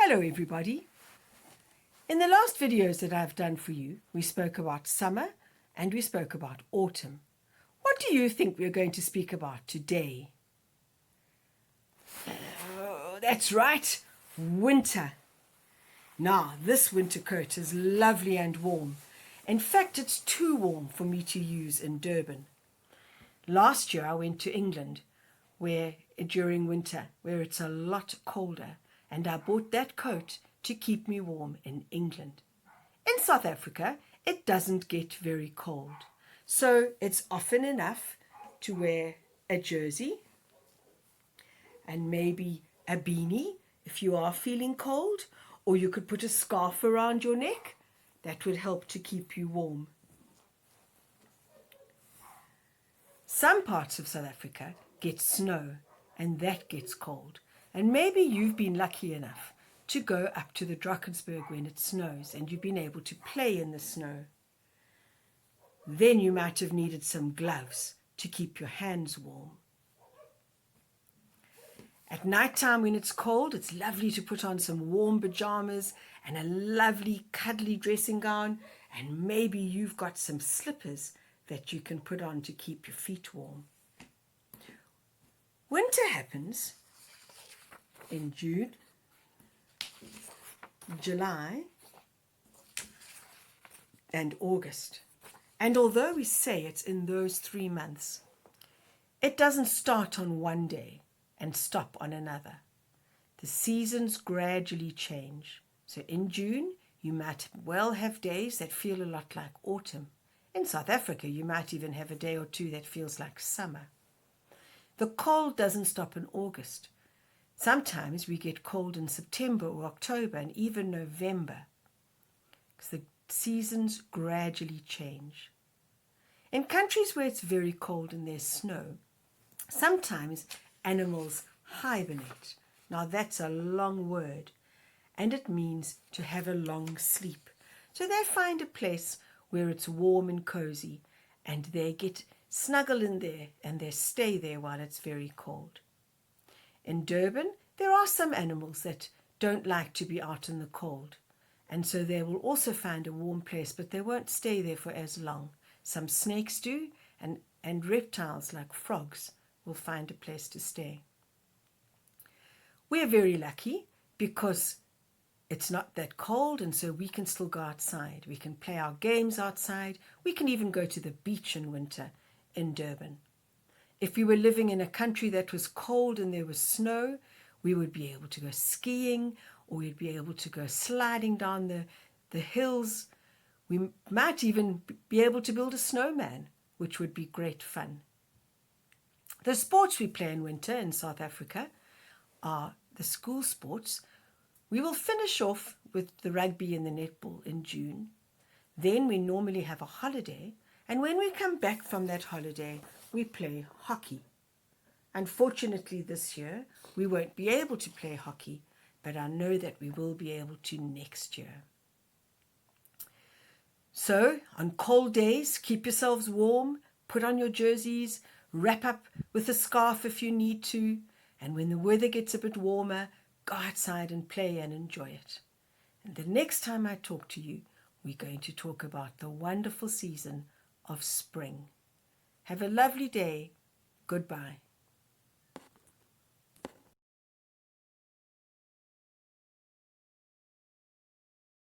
Hello everybody. In the last videos that I've done for you, we spoke about summer and we spoke about autumn. What do you think we're going to speak about today? Oh, that's right, winter. Now, this winter coat is lovely and warm. In fact, it's too warm for me to use in Durban. Last year I went to England during winter, where it's a lot colder, and I bought that coat to keep me warm in England. In South Africa, it doesn't get very cold, so it's often enough to wear a jersey and maybe a beanie if you are feeling cold, or you could put a scarf around your neck. That would help to keep you warm. Some parts of South Africa get snow, and that gets cold. And maybe you've been lucky enough to go up to the Drakensberg when it snows and you've been able to play in the snow. Then you might have needed some gloves to keep your hands warm. At night time when it's cold, it's lovely to put on some warm pajamas and a lovely cuddly dressing gown, and maybe you've got some slippers that you can put on to keep your feet warm. Winter happens in June, July, and August. And although we say it's in those 3 months, it doesn't start on one day and stop on another. The seasons gradually change. So in June, you might well have days that feel a lot like autumn. In South Africa, you might even have a day or two that feels like summer. The cold doesn't stop in August. Sometimes we get cold in September or October and even November, because the seasons gradually change. In countries where it's very cold and there's snow, sometimes animals hibernate. Now that's a long word, and it means to have a long sleep. So they find a place where it's warm and cozy, and they get snuggle in there and they stay there while it's very cold. In Durban, there are some animals that don't like to be out in the cold, and so they will also find a warm place, but they won't stay there for as long. Some snakes do, and reptiles like frogs will find a place to stay. We're very lucky because it's not that cold, and so we can still go outside. We can play our games outside. We can even go to the beach in winter in Durban. If we were living in a country that was cold and there was snow, we would be able to go skiing, or we'd be able to go sliding down the hills. We might even be able to build a snowman, which would be great fun. The sports we play in winter in South Africa are the school sports. We will finish off with the rugby and the netball in June. Then we normally have a holiday, and when we come back from that holiday, we play hockey. Unfortunately, this year, we won't be able to play hockey, but I know that we will be able to next year. So, on cold days, keep yourselves warm, put on your jerseys, wrap up with a scarf if you need to, and when the weather gets a bit warmer, go outside and play and enjoy it. And the next time I talk to you, we're going to talk about the wonderful season of spring. Have a lovely day. Goodbye.